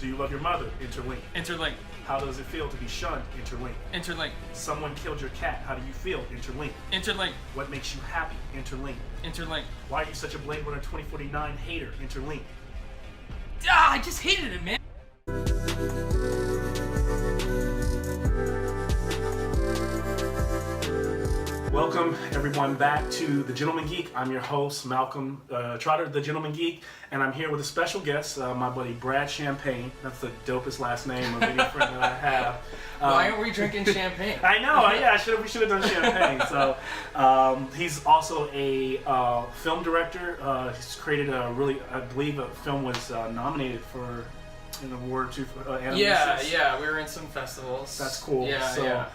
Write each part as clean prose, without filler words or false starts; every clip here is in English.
Do you love your mother? Interlink. Interlink. How does it feel to be shunned? Interlink. Interlink. Someone killed your cat. How do you feel? Interlink. Interlink. What makes you happy? Interlink. Interlink. Why are you such a Blade Runner 2049 hater? Interlink. I just hated it, man. Welcome everyone back to The Gentleman Geek. I'm your host, Malcolm Trotter, The Gentleman Geek, and I'm here with a special guest, my buddy Brad Champagne. That's the dopest last name of any friend that I have. Why aren't we drinking champagne? I know, yeah, we should have done champagne. So he's also a film director. He's created a really, I believe a film was nominated for an award or two for Anamnesis. Yeah, we were in some festivals. That's cool. Yeah.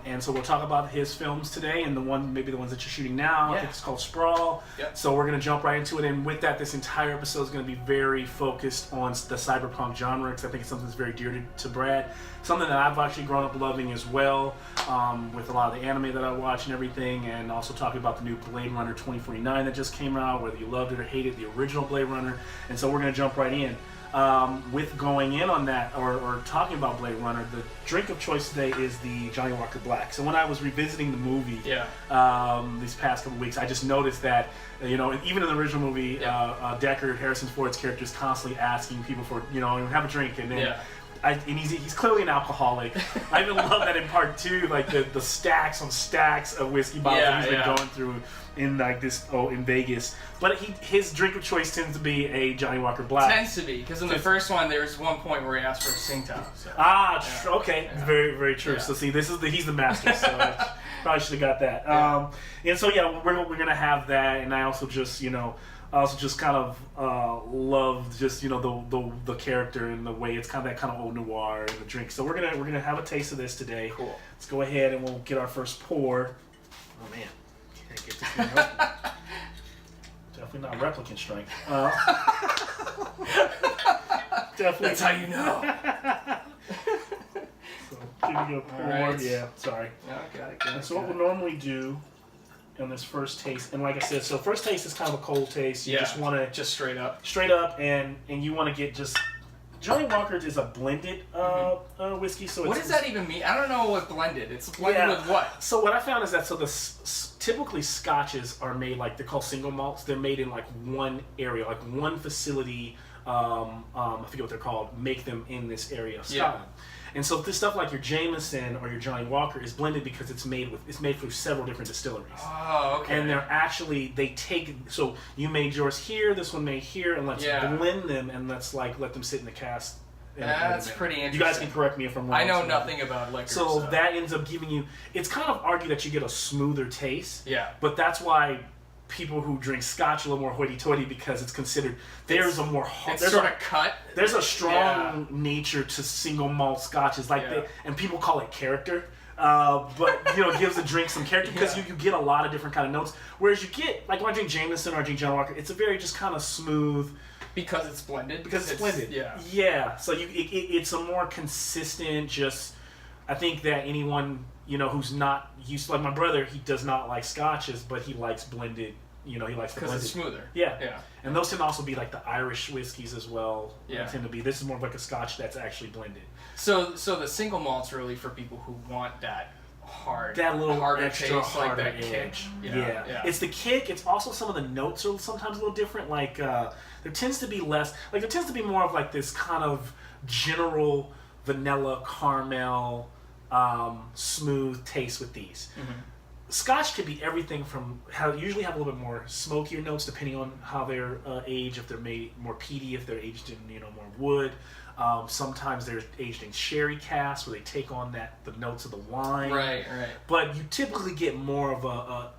And so we'll talk about his films today, and maybe the ones that you're shooting now. I think it's called Sprawl. Yep. So we're going to jump right into it, and with that, this entire episode is going to be very focused on the cyberpunk genre, because I think it's something that's very dear to Brad. Something that I've actually grown up loving as well, with a lot of the anime that I watch and everything, and also talking about the new Blade Runner 2049 that just came out, whether you loved it or hated the original Blade Runner. And so we're going to jump right in. With going in on that, or talking about Blade Runner, the drink of choice today is the Johhny Walker Black. So when I was revisiting the movie these past couple weeks, I just noticed that, even in the original movie, Deckard, Harrison Ford's character, is constantly asking people for, have a drink, and then and he's clearly an alcoholic. I even love that in part 2, like the stacks on stacks of whiskey bottles that he's been going through in in Vegas. But his drink of choice tends to be a Johhny Walker Black. Tends to be, because in the first one there was one point where he asked for a Singtel. So. Okay, very, very true. Yeah. So see, he's the master. So I probably should have got that. And so we're gonna have that, and I also just kind of love just the character and the way it's kind of that kind of old noir in the drink. So we're gonna have a taste of this today. Cool. Let's go ahead and we'll get our first pour. Oh man, can't get this thing open. Definitely not replicant strength. Definitely. That's how you know. So give me a pour. Right. Yeah, sorry. Got it. So what we'll normally do on this first taste, and like I said, so first taste is kind of a cold taste. You just want to just straight up, and you want to get just. Johhny Walker is a blended whiskey. So what does that even mean? I don't know what blended. It's blended with what? So what I found is that typically scotches are made they're called single malts. They're made in one area, one facility. I forget what they're called. Make them in this area of Scotland. And so this stuff like your Jameson or your Johhny Walker is blended because it's made through several different distilleries. Oh, okay. And so you made yours here, this one made here, and let's blend them and let's let them sit in the cask. That's pretty interesting. You guys can correct me if I'm wrong. I know nothing about liquor. So that ends up giving you, it's kind of argued that you get a smoother taste. Yeah. But that's why people who drink scotch a little more hoity-toity, because it's considered there's a strong nature to single malt scotches and people call it character, but it gives the drink some character because you get a lot of different kind of notes, whereas you get when I drink Jameson or I drink Johhny Walker, it's a very just kind of smooth because it's blended. So it's a more consistent, just I think that anyone who's not used to, like my brother, he does not like scotches, but he likes blended. He likes the blended. Because it's smoother. Yeah. And those tend to also be the Irish whiskeys as well. Yeah. Tend to be. This is more of a scotch that's actually blended. So the single malt's really for people who want that little harder extra taste, harder that kick. Yeah. It's the kick. It's also some of the notes are sometimes a little different. There tends to be less. There tends to be more of this kind of general vanilla caramel. Smooth taste with these. Mm-hmm. Scotch could be everything from usually have a little bit more smokier notes depending on how they're aged. If they're made more peaty, if they're aged in more wood. Sometimes they're aged in sherry casks where they take on the notes of the wine. Right. But you typically get more of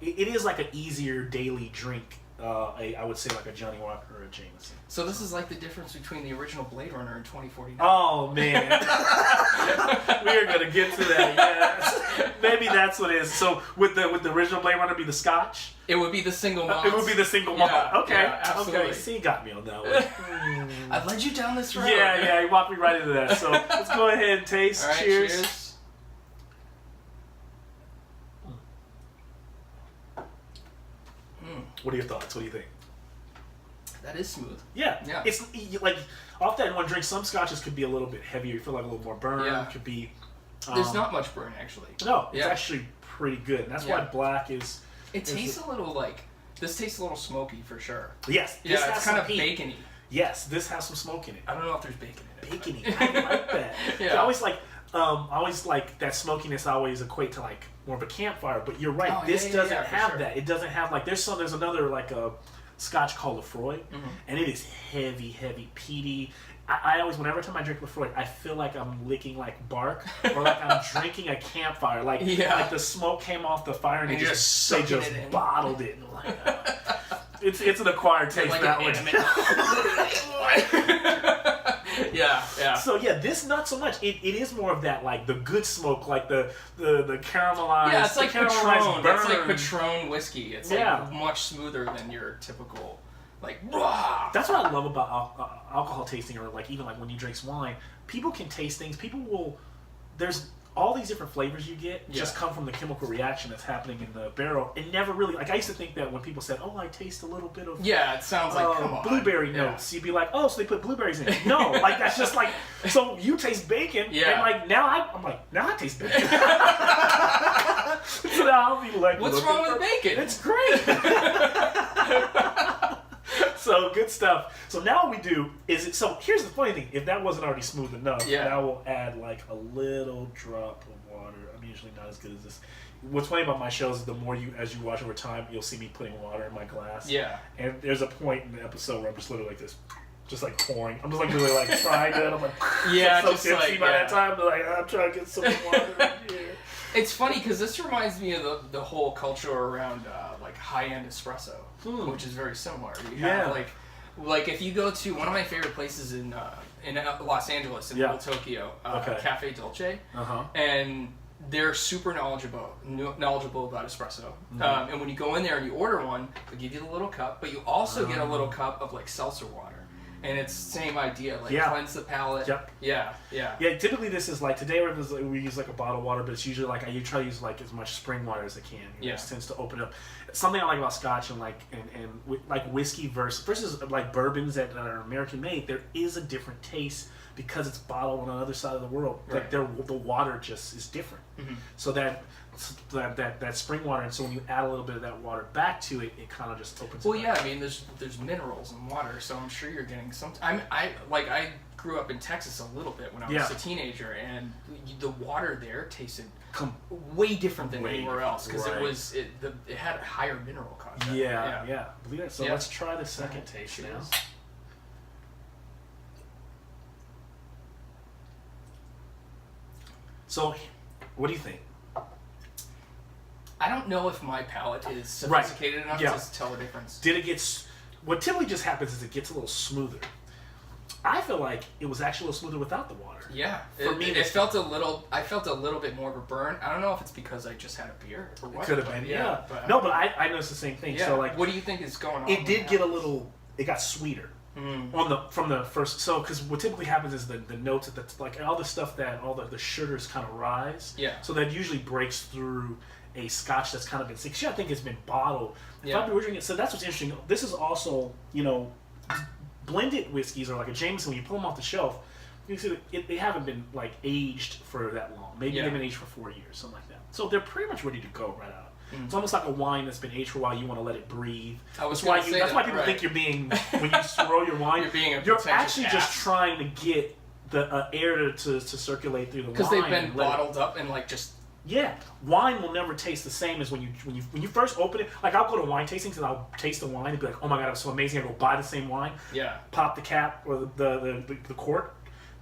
it is an easier daily drink. I would say a Johhny Walker or a Jameson. So this is the difference between the original Blade Runner and 2049. Oh man, we are gonna get to that. Yes, maybe that's what it is. So with the original Blade Runner, be the Scotch. It would be the single malt. It would be the single malt. Okay, absolutely. Okay. See, you got me on that one. I've led you down this road. Yeah, you walked me right into that. So let's go ahead and taste. All right, cheers. What are your thoughts? What do you think? That is smooth. Yeah. Yeah. It's like off that one drink. Some scotches could be a little bit heavier. You feel like a little more burn. Yeah. Could be. There's not much burn actually. No, it's actually pretty good. And that's why black is. It tastes a little like this tastes a little smoky for sure. Yes. This it's kind of bacony. Yes, this has some smoke in it. I don't know if there's bacon in it. Bacony. I like that. Yeah. I always like that smokiness. I always equate to like more of a campfire. But you're right. This doesn't have that. It doesn't have like there's another like a Scotch called Lefroy, and it is heavy, peaty. I always, whenever time I drink Lefroy, I feel like I'm licking like bark, or like I'm drinking a campfire. Like the smoke came off the fire and they just bottled it. Like, it's an acquired taste like that way. Yeah. So this not so much. It is more of that like the good smoke, like the caramelized. Yeah, it's like Patron. Burn. It's like Patron whiskey. It's like much smoother than your typical. Like, rah! That's what I love about alcohol tasting, or like even like when you drink wine, people can taste things. There's all these different flavors you get just come from the chemical reaction that's happening in the barrel. It never really, like I used to think that when people said, "Oh, I taste a little bit of it sounds like come on. Blueberry notes," you'd be like, "Oh, so they put blueberries in it?" No, like that's just like so you taste bacon, and like now I taste bacon. So now I'll be like, "What's wrong with bacon? It's great." So good stuff. So now what we do is so here's the funny thing. If that wasn't already smooth enough, now we'll add like a little drop of water. I'm usually not as good as this. What's funny about my shows is the more as you watch over time, you'll see me putting water in my glass. Yeah. And there's a point in the episode where I'm just literally like this, just like pouring. I'm just like really like trying to. I'm like I'm so tipsy by that time. But like I'm trying to get some water in here. It's funny because this reminds me of the whole culture around like high-end espresso, which is very similar. You have like if you go to one of my favorite places in Los Angeles, in Little Tokyo, Cafe Dolce, and they're super knowledgeable about espresso. And when you go in there and you order one, they give you the little cup, but you also get a little cup of like seltzer water. And it's the same idea, like cleanse the palate. Yep. Yeah. Typically this is like today we use like a bottle of water, but it's usually like I try to use like as much spring water as I can. It just tends to open up. Something I like about Scotch and like whiskey versus like bourbons that are American made. There is a different taste because it's bottled on the other side of the world. Right. Like the water just is different. So that spring water, and so when you add a little bit of that water back to it, it kind of just opens. Well, I mean, there's minerals in water, so I'm sure you're getting some. I grew up in Texas a little bit when I was a teenager, and the water there tasted way different than anywhere else because it had a higher mineral content. Yeah. Believe it. So let's try the second taste now. So, what do you think? I don't know if my palate is sophisticated enough to tell the difference. What typically just happens is it gets a little smoother. I feel like it was actually a little smoother without the water. Yeah, for me, it felt a little. I felt a little bit more of a burn. I don't know if it's because I just had a beer or what. It could have been, yeah. But, no, but I noticed the same thing. Yeah. So like, what do you think is going on? It did get a little. It got sweeter from the first. So because what typically happens is the notes that like all the stuff that all the sugars kind of rise. Yeah. So that usually breaks through a Scotch that's kind of been sick. I think it's been bottled. If I'm drinking it, so that's what's interesting. This is also blended whiskeys or like a Jameson. When you pull them off the shelf, you see they haven't been like aged for that long. Maybe they've been aged for 4 years, something like that. So they're pretty much ready to go right out. It's almost like a wine that's been aged for a while. You want to let it breathe. That's why people think you're being when you swirl your wine. You're actually just trying to get the air to circulate through the wine because they've been bottled up and like just. Yeah, wine will never taste the same as when you first open it. Like I'll go to wine tastings and I'll taste the wine and be like, oh my god, it's so amazing. I go buy the same wine. Yeah. Pop the cap or the cork.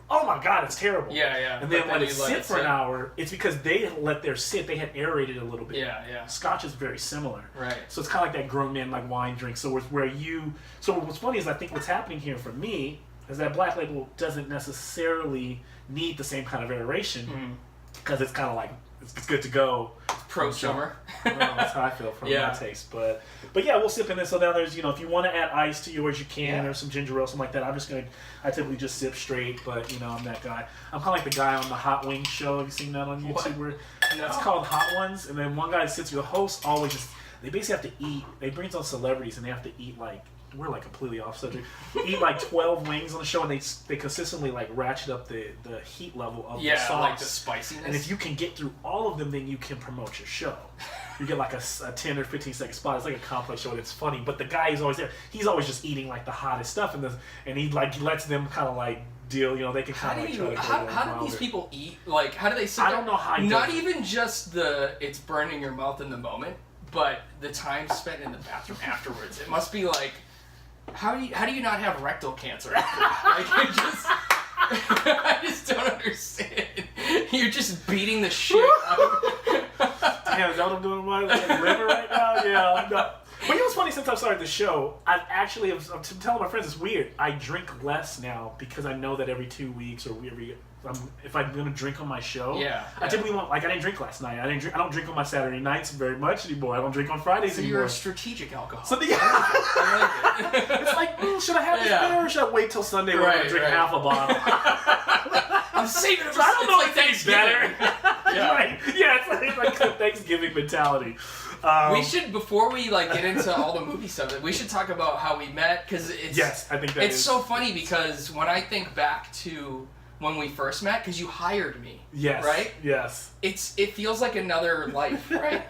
Oh my god, it's terrible. Yeah. And then let it sit for an hour. It's because they let theirs sit. They had aerated it a little bit. Yeah. Scotch is very similar. Right. So it's kind of like that grown man like wine drink. So what's funny is I think what's happening here for me is that Black Label doesn't necessarily need the same kind of aeration because it's kind of like. It's good to go. Pro summer. That's how I feel from my taste. But yeah, we'll sip in this. So now there's, if you want to add ice to yours, you can, or some ginger ale, something like that. I typically just sip straight, but I'm that guy. I'm kind of like the guy on the Hot Wings show. Have you seen that on YouTube? Where it's called Hot Ones, and then one guy sits with the host always they basically have to eat. They bring on celebrities and they have to eat like we're like completely off subject. Eat like 12 wings on the show, and they consistently like ratchet up the heat level of the sauce, like the spiciness. and if you can get through all of them, then you can promote your show. You get like a 10 or 15 second spot. It's like a complex show, and it's funny. But the guy is always there. He's always just eating like the hottest stuff, and he like lets them kind of like deal. You know, they can kind of like try to how do these people eat? Like, how do they sit I don't know how he not does it. even just it's burning your mouth in the moment, but the time spent in the bathroom afterwards. It must be like, how do you not have rectal cancer after that? Like, I just don't understand. You're just beating the shit out of it. Damn, is that what I'm doing with my liver right now? Yeah. No. But you know what's funny, since I've started the show, I'm telling my friends it's weird. I drink less now because I know that every 2 weeks or if I'm gonna drink on my show, I typically won't. Like, I didn't drink last night. I don't drink on my Saturday nights very much anymore. I don't drink on Fridays anymore. You're a strategic alcoholic. So I like it. it's like, should I have this beer or should I wait till Sunday when I drink half a bottle? I'm saving it for I don't know like if it's better. Yeah. Yeah, it's like a Thanksgiving mentality. We should, before we like get into all the movie stuff, we should talk about how we met, because yes, I think it's so funny, because when I think back to when we first met, because you hired me, yes, right? Yes, it feels like another life, right?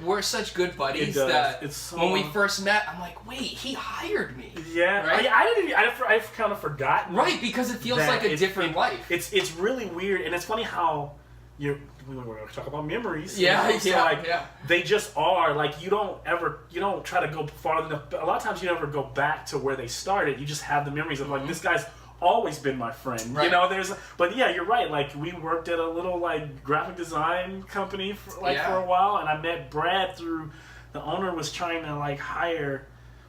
We're such good buddies that when we first met, I'm like, wait, he hired me. Yeah, right? I've kind of forgotten, right? Because it feels like a different life. It's really weird, and it's funny how we're going to talk about memories. Yeah, you know? They just are like, you don't try to go farther enough. A lot of times you never go back to where they started. You just have the memories of like, this guy's always been my friend. Right. You know, but yeah, you're right. Like, we worked at a little like graphic design company for a while, and I met Brad through the owner was trying to like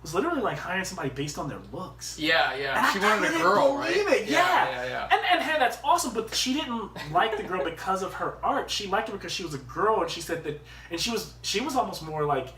was literally like hiring somebody based on their looks. Yeah. And she wanted a girl, right? It. Yeah. And hey, that's awesome, but she didn't like the girl because of her art. She liked her because she was a girl, and she said that, and she was almost more like,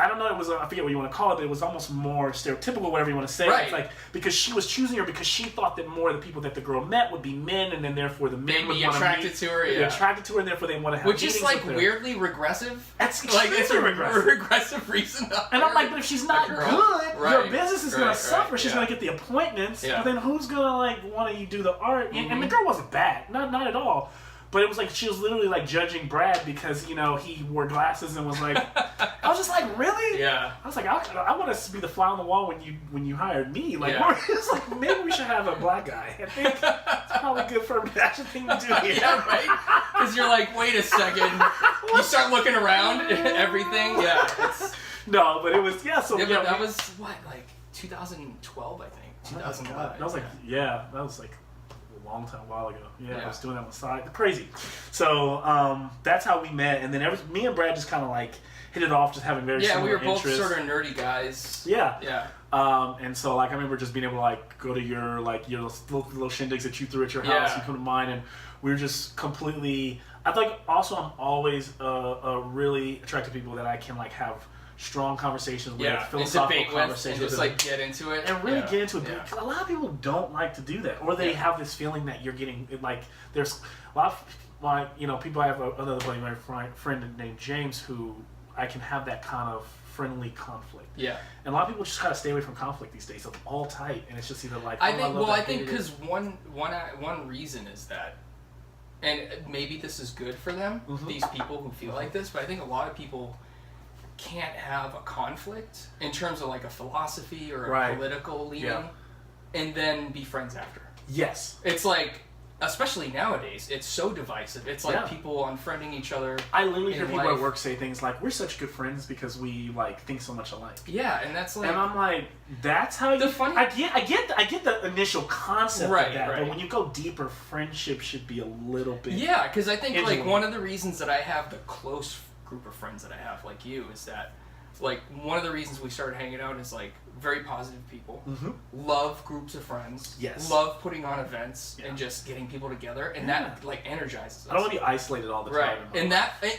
I don't know, I forget what you want to call it, but it was almost more stereotypical, whatever you want to say. Right. It's like, because she was choosing her because she thought that more of the people that the girl met would be men, and then therefore the men would want to attracted to her, yeah. Attracted to her, and therefore they want to have Which meetings is like with her. weirdly regressive. That's like, it's a regressive reason. And I'm like, but if she's not good, your business is going to suffer. She's going to get the appointments, but then who's going to like want you do the art? And the girl wasn't bad, not at all. But it was like, she was literally like judging Brad because, you know, he wore glasses and was like, I was just like, really? Yeah. I was like, I want to be the fly on the wall when you hired me. Like, it's like, maybe we should have a black guy. I think it's probably good for a fashion thing to do here. Yeah, right? Because you're like, wait a second. You start looking around, everything. Yeah. No, but it was, so but that was, what, like 2012, I think. 2011. That was like, that was like long time, a while ago. I was doing that on the side. Crazy. So that's how we met, and then me and Brad just kind of like hit it off, just having very similar interests. We were both sort of nerdy guys. Yeah. And so like I remember just being able to like go to your little shindigs that you threw at your house, you come to mine, and we were just completely. I think also I'm always really attracted to people that I can like have strong conversations with, philosophical conversations, and just like get into it, and really get into it. Because a lot of people don't like to do that, or they have this feeling that you're getting like there's a lot of people. I have another buddy, my friend named James, who I can have that kind of friendly conflict. Yeah, and a lot of people just kind of stay away from conflict these days. It's all tight, and it's just either like I think because one reason is that. And maybe this is good for them, these people who feel like this, but I think a lot of people can't have a conflict in terms of like a philosophy or a political leaning and then be friends after. Yes. It's like, especially nowadays, it's so divisive. It's like people unfriending each other. I literally hear people at work say things like, we're such good friends because we like think so much alike. Yeah, and that's like... And I'm like, that's how you... I get the initial concept of that, but when you go deeper, friendship should be a little bit... Yeah, because I think like one of the reasons that I have the close group of friends that I have like you is that like one of the reasons we started hanging out is like very positive people, love groups of friends, love putting on events and just getting people together, and that like energizes us. I don't want to be isolated all the time. Right, and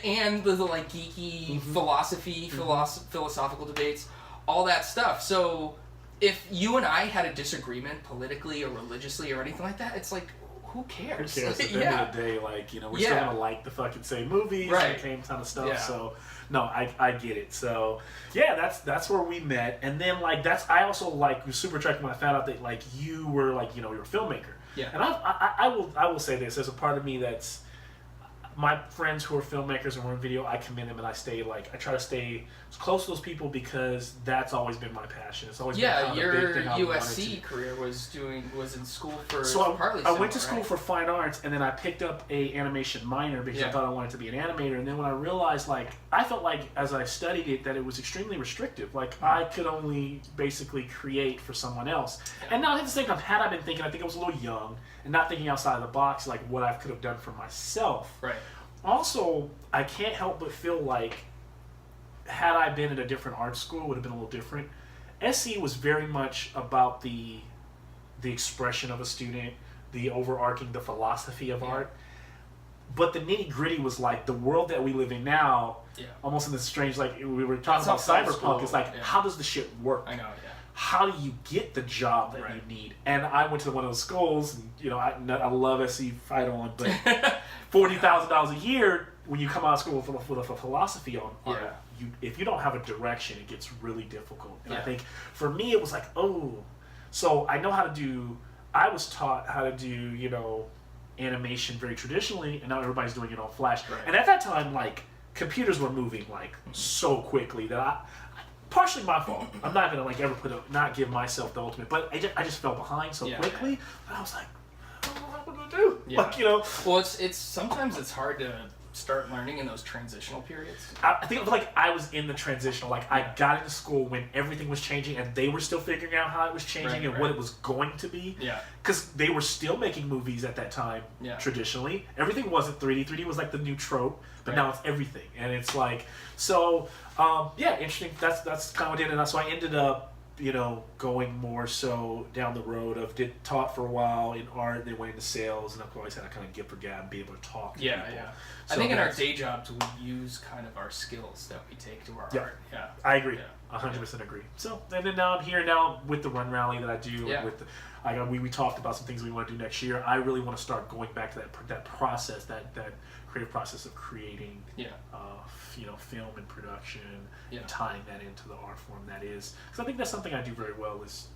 and the like geeky philosophy, philosophical debates, all that stuff. So if you and I had a disagreement politically or religiously or anything like that, it's like, who cares? Who cares? At the end of the day, like, you know, we're still gonna like the fucking same movies, right? The same kind of stuff. Yeah. So, no, I get it. So, yeah, that's where we met, and then like I also like was super attracted when I found out that like you were like, you know, you're a filmmaker. Yeah. And I will say this, there's a part of me that's my friends who are filmmakers and were in video, I commend them, and I try to stay as close to those people because that's always been my passion. It's always been kind of a big thing I wanted to. USC career was in school for partly. I went to school for fine arts, and then I picked up a animation minor because I thought I wanted to be an animator. And then when I realized, like, I felt like as I studied it that it was extremely restrictive. Like I could only basically create for someone else. And now at the same time, had I been thinking, I think I was a little young and not thinking outside of the box, like what I could have done for myself. Right. Also, I can't help but feel like had I been at a different art school, it would have been a little different. SC was very much about the expression of a student, the overarching, the philosophy of art. But the nitty gritty was like the world that we live in now, almost in this strange, like we were talking about cyberpunk, it's like, how does the shit work? I know, How do you get the job that you need? And I went to one of those schools, and you know, I love SC fight on, but $40,000 a year when you come out of school with a philosophy on art, if you don't have a direction, it gets really difficult. And I think for me, it was like, so I know how to do. I was taught how to do, you know, animation very traditionally, and now everybody's doing it on Flash. Right. And at that time, like computers were moving like so quickly that partially my fault. I'm not gonna like ever not give myself the ultimate, but I just fell behind so quickly. And I was like, what am I gonna do? Like, you know. Well, it's sometimes it's hard to start learning in those transitional periods. I think like I was in the transitional. Like I got into school when everything was changing, and they were still figuring out how it was changing and what it was going to be. Yeah. Because they were still making movies at that time. Yeah. Traditionally, everything wasn't 3D. 3D was like the new trope, but now it's everything, and it's like so. Interesting. That's kind of what I did, and so I ended up, you know, going more so down the road of taught for a while in art, then went into sales, and I've always had a kind of gift for gab and be able to talk to people. Yeah. So I think in our day jobs we use kind of our skills that we take to our art. Yeah. I agree. 100% agree. So, and then now I'm here now with the run rally that I do. With we talked about some things we want to do next year. I really want to start going back to that process, that creative process of creating, you know, film and production, and tying that into the art form that is. Because I think that's something I do very well. Is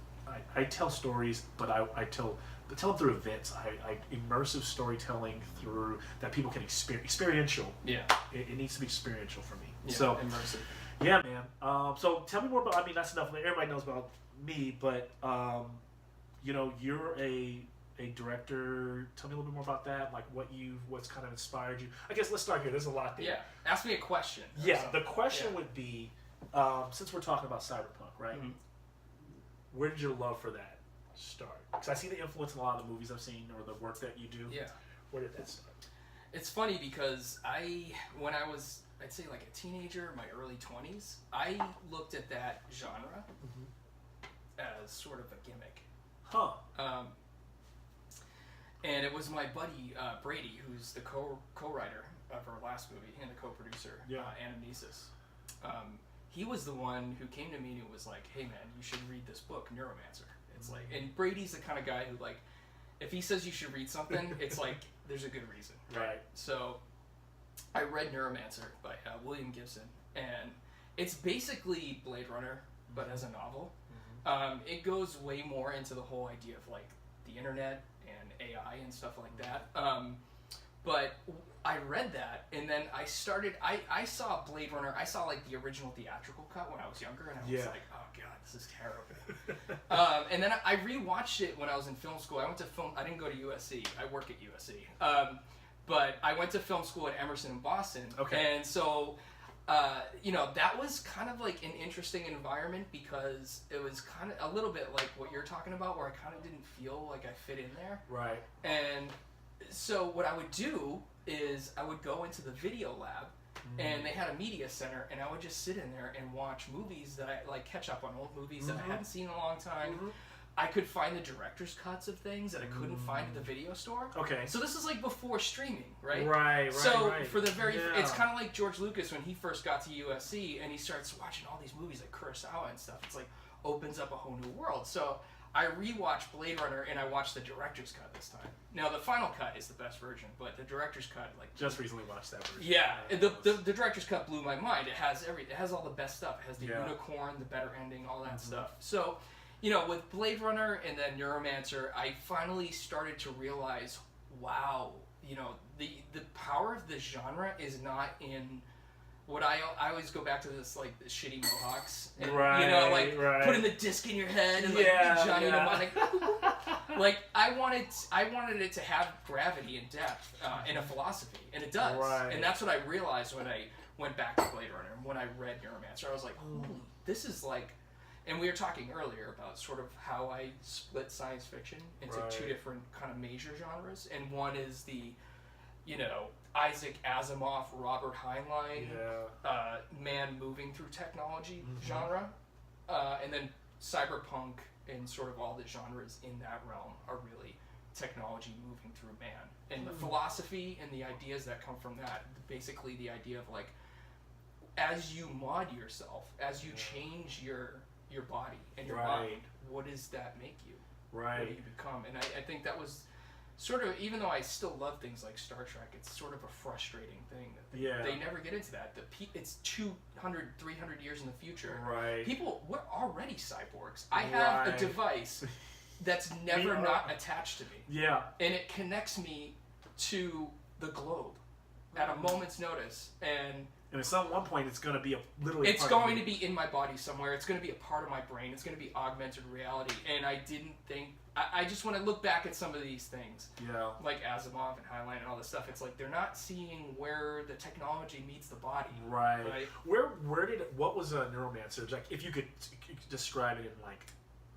I tell stories, but I tell them through events. I immersive storytelling through that people can experiential. Yeah, it needs to be experiential for me. Yeah, so immersive. Yeah, man. So tell me more about. I mean, that's enough. Everybody knows about me, but you know, you're a director. Tell me a little bit more about that. Like what's kind of inspired you. I guess let's start here. There's a lot there. Yeah. Ask me a question. Yeah. The question would be, since we're talking about cyberpunk, right? Mm-hmm. Where did your love for that start? Because I see the influence in a lot of the movies I've seen or the work that you do. Yeah. Where did that start? It's funny because when I was, I'd say like a teenager, my early 20s, I looked at that genre as sort of a gimmick. Huh. And it was my buddy Brady, who's the co-writer of our last movie and the co-producer, Anamnesis. He was the one who came to me and was like, "Hey man, you should read this book, Neuromancer." It's like, and Brady's the kind of guy who like, if he says you should read something, it's like there's a good reason, right? So I read Neuromancer by William Gibson, and it's basically Blade Runner, but as a novel. It goes way more into the whole idea of like the internet and AI and stuff like that. But I read that, and then I saw Blade Runner. I saw like the original theatrical cut when I was younger, and I was like, oh god, this is terrible. And then I rewatched it when I was in film school. I didn't go to USC. I work at USC. But I went to film school at Emerson in Boston. Okay. And so, you know, that was kind of like an interesting environment because it was kind of a little bit like what you're talking about, where I kind of didn't feel like I fit in there. Right. And so what I would do is I would go into the video lab, and they had a media center, and I would just sit in there and watch movies that I like, catch up on old movies that I hadn't seen in a long time. I could find the director's cuts of things that I couldn't find at the video store. Okay. So this is like before streaming, right? Right. So for the it's kind of like George Lucas when he first got to USC and he starts watching all these movies like Kurosawa and stuff. It's like opens up a whole new world. So I rewatched Blade Runner and I watched the director's cut this time. Now the final cut is the best version, but the director's cut, like, just recently watched that version. Yeah, the director's cut blew my mind. It has it has all the best stuff. It has the unicorn, the better ending, all that stuff. So, with Blade Runner and then Neuromancer, I finally started to realize, wow, the power of this genre is not in what I always go back to this, like, the shitty mohawks and putting the disc in your head and Johnny Mnemonic. Like, I wanted it to have gravity and depth and a philosophy, and it does. Right. And that's what I realized when I went back to Blade Runner and when I read Neuromancer. I was like, holy, this is like. And we were talking earlier about sort of how I split science fiction into two different kind of major genres, and one is the Isaac Asimov, Robert Heinlein, man moving through technology genre, and then cyberpunk and sort of all the genres in that realm are really technology moving through man. And the philosophy and the ideas that come from that, basically the idea of, like, as you mod yourself, as you change your body and your mind, what does that make you? Right. What do you become? And I think that was sort of, even though I still love things like Star Trek, it's sort of a frustrating thing that they never get into that. It's 200, 300 years in the future. Right. We're already cyborgs. I have a device that's never not attached to me. Yeah. And it connects me to the globe at a moment's notice. And at some one point, it's going to be literally. It's going to be in my body somewhere. It's going to be a part of my brain. It's going to be augmented reality. And I didn't think. I just want to look back at some of these things. Yeah. Like Asimov and Heinlein and all this stuff. It's like they're not seeing where the technology meets the body. Right. What was a Neuromancer? Like, if you could describe it in, like,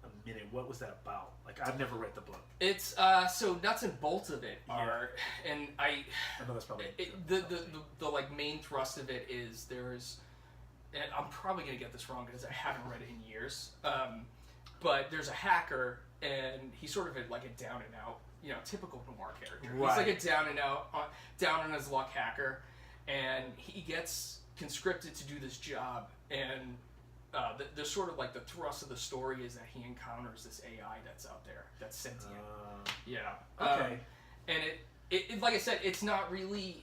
a minute, what was that about? Like, I've never read the book. It's so nuts and bolts of it are, and I know that's probably the like main thrust of it is there's, and I'm probably gonna get this wrong because I haven't read it in years, but there's a hacker and he's sort of like a down and out, typical noir character. Right. He's like a down and out, down on his luck hacker, and he gets conscripted to do this job, and the sort of like the thrust of the story is that he encounters this AI that's out there that's sentient. Okay. And it like I said, it's not really.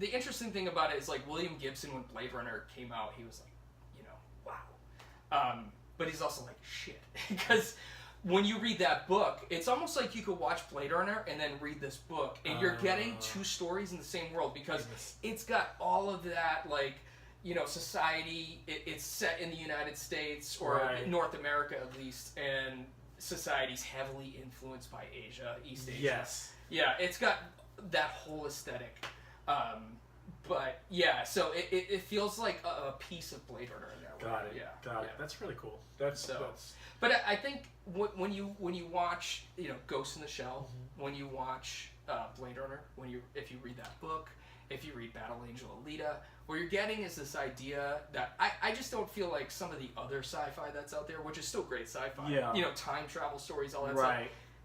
The interesting thing about it is, like, William Gibson, when Blade Runner came out, he was like, wow. But he's also like, shit, because when you read that book, it's almost like you could watch Blade Runner and then read this book, and you're getting two stories in the same world because it's got all of that, like. Society, it's set in the United States, or North America at least, and society's heavily influenced by Asia, East Asia. Yes. Yeah, it's got that whole aesthetic. But, yeah, so it feels like a piece of Blade Runner in that way. Got it. Yeah. Got it. That's really cool. That's. But I think when you watch, Ghost in the Shell, when you watch Blade Runner, if you read that book, if you read Battle Angel Alita, what you're getting is this idea that I just don't feel like some of the other sci-fi that's out there, which is still great sci-fi, time travel stories, all that stuff.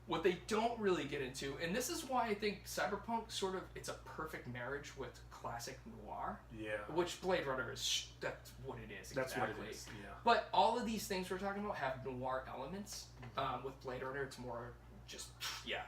What they don't really get into, and this is why I think cyberpunk sort of, it's a perfect marriage with classic noir. Yeah. Which Blade Runner is, that's what it is. That's exactly what it is, yeah. But all of these things we're talking about have noir elements. With Blade Runner, it's more just,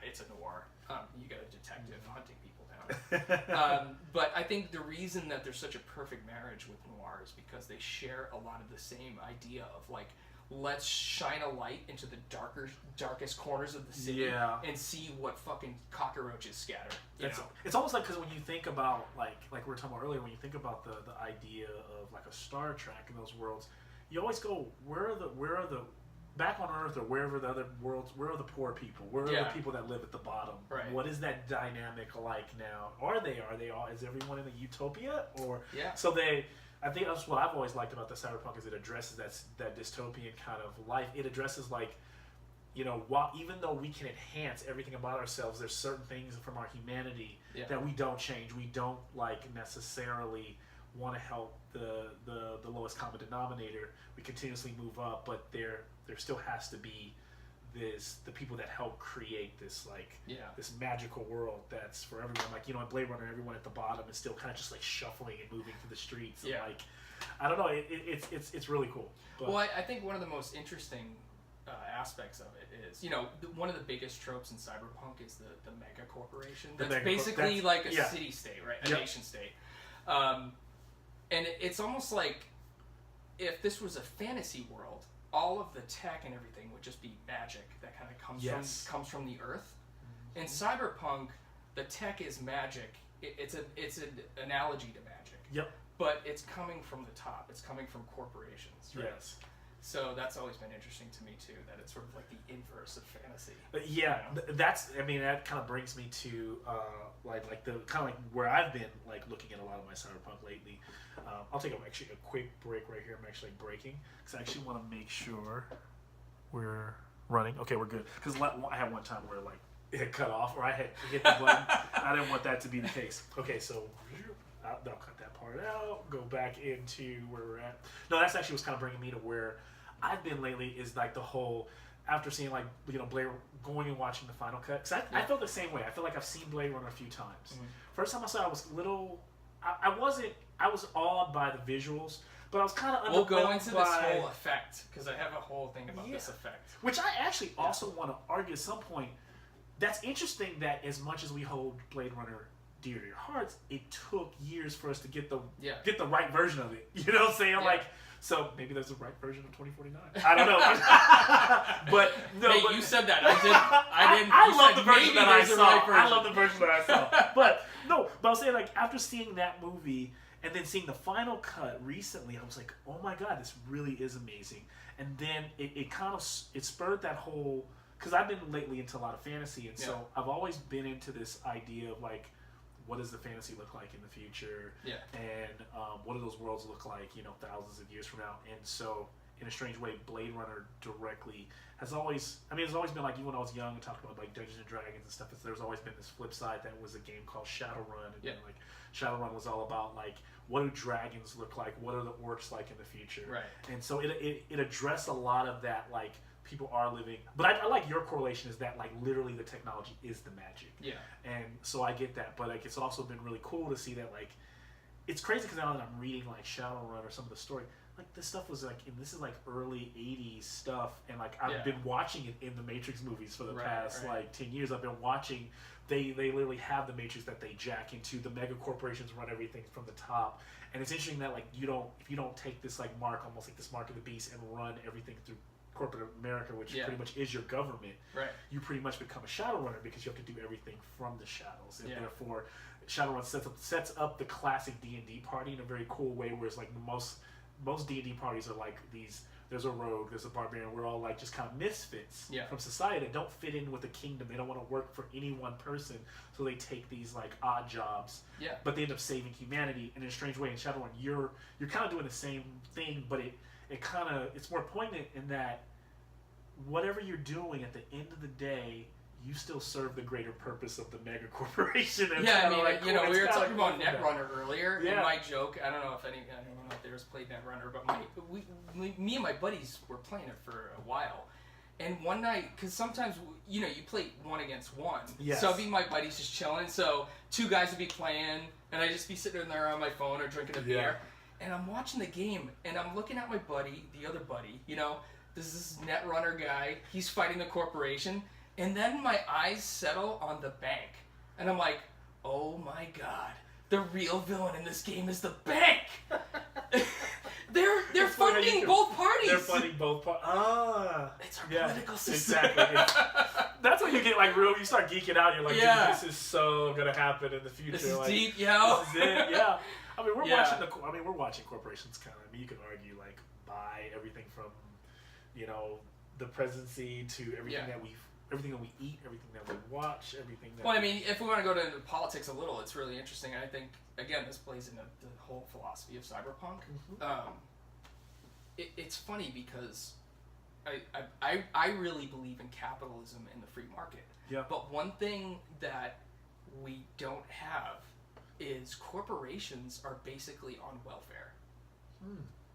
it's a noir. You got a detective hunting people down. But I think the reason that there's such a perfect marriage with noir is because they share a lot of the same idea of, like, let's shine a light into the darkest corners of the city and see what fucking cockroaches scatter. It's almost like, because when you think about, like we were talking about earlier, when you think about the idea of, like, a Star Trek in those worlds, you always go, where are the back on Earth, or wherever the other worlds, where are the poor people? Where are the people that live at the bottom? Right. What is that dynamic like now? Are they all? Is everyone in a utopia? Or so I think that's what I've always liked about the cyberpunk, is it addresses that dystopian kind of life. It addresses, like, even though we can enhance everything about ourselves, there's certain things from our humanity that we don't change. We don't, like, necessarily want to help the lowest common denominator. We continuously move up, but there still has to be the people that help create this, like, this magical world that's for everyone. Like, in Blade Runner, everyone at the bottom is still kind of just, like, shuffling and moving through the streets. And, like, I don't know, it's really cool. But, well, I think one of the most interesting aspects of it is, one of the biggest tropes in cyberpunk is the mega corporation. That's basically like a city-state, right? A nation-state. And it's almost like if this was a fantasy world, all of the tech and everything would just be magic that kind of comes from the earth. In cyberpunk, the tech is magic. It's an analogy to magic. Yep. But it's coming from the top. It's coming from corporations. Right? Yes. So that's always been interesting to me too. That it's sort of like the inverse of fantasy. That kind of brings me to like the kind of like where I've been like looking at a lot of my cyberpunk lately. I'll take a quick break right here. I'm actually breaking because I actually want to make sure we're running. Okay, we're good. Because I had one time where like it had cut off or I had hit the button. I didn't want that to be the case. Okay, so I'll cut that part out. Go back into where we're at. No, that's actually what's kind of bringing me to where I've been lately is like the whole after seeing like Blade going and watching the final cut because I felt the same way. I feel like I've seen Blade Runner a few times. Mm-hmm. First time I saw it, I was a little. I was awed by the visuals, but I was kind of. We'll go into this whole effect because I have a whole thing about this effect, which I actually also want to argue at some point. That's interesting that as much as we hold Blade Runner dear to your hearts, it took years for us to get the right version of it. You know what I'm saying? Yeah. Like. So maybe there's a right version of 2049. I don't know, but you said that. I didn't. I love the version that I saw. I love the version that I saw. But I was saying like after seeing that movie and then seeing the final cut recently, I was like, oh my god, this really is amazing. And then it kind of spurred that whole because I've been lately into a lot of fantasy, and so I've always been into this idea of like. What does the fantasy look like in the future? Yeah. And what do those worlds look like, thousands of years from now? And so, in a strange way, Blade Runner directly has always, it's always been like, even when I was young and talking about like Dungeons and Dragons and stuff, there's always been this flip side that was a game called Shadowrun. And like Shadowrun was all about like, what do dragons look like? What are the orcs like in the future? Right. And so it addressed a lot of that, like, people are living, but I like your correlation is that like literally the technology is the magic. Yeah. And so I get that, but like it's also been really cool to see that like it's crazy because now that I'm reading like Shadowrun or some of the story, like this stuff was like this is like early '80s stuff, and like I've been watching it in the Matrix movies for the past like 10 years. I've been watching. They literally have the Matrix that they jack into. The mega corporations run everything from the top, and it's interesting that like if you don't take this like mark, almost like this mark of the beast, and run everything through corporate America, which pretty much is your government, right? You pretty much become a Shadowrunner because you have to do everything from the shadows, and therefore Shadowrun sets up the classic D&D party in a very cool way, where it's like most D&D parties are like these. There's a rogue, there's a barbarian. We're all like just kind of misfits from society that don't fit in with the kingdom. They don't want to work for any one person, so they take these like odd jobs. Yeah. But they end up saving humanity in a strange way. In Shadowrun, you're kind of doing the same thing, but it's more poignant in that whatever you're doing at the end of the day, you still serve the greater purpose of the mega corporation. And we were talking about Netrunner earlier. Yeah. And my joke, I don't know if anyone out there has played Netrunner, but me and my buddies were playing it for a while. And one night, because sometimes, you play one against one. Yes. So I'd be my buddies just chilling. So two guys would be playing, and I'd just be sitting there on my phone or drinking a beer. And I'm watching the game, and I'm looking at my buddy, the other buddy, this Netrunner guy, he's fighting the corporation, and then my eyes settle on the bank, and I'm like, oh my god, the real villain in this game is the bank! They're funding both parties! They're funding both parties. It's our political system. Exactly. That's when you get like real, you start geeking out, you're like, dude, this is so gonna happen in the future. This is like, deep, yo. This is it, we're watching corporations kind of. You can argue like buy everything from, the presidency to everything that we eat, everything that we watch, everything that. Well, if we want to go to politics a little, it's really interesting. I think again, this plays into the whole philosophy of cyberpunk. Mm-hmm. It's funny because I really believe in capitalism and the free market. Yeah. But one thing that we don't have is corporations are basically on welfare.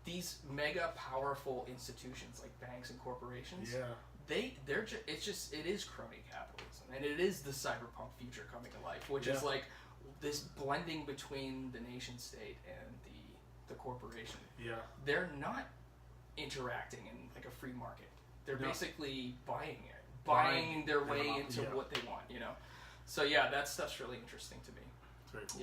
These mega powerful institutions like banks and corporations, it is crony capitalism, and it is the cyberpunk future coming to life, which is like this blending between the nation state and the corporation. Yeah, they're not interacting in like a free market. They're basically buying their way into what they want, you know. So yeah, that stuff's really interesting to me. It's very cool.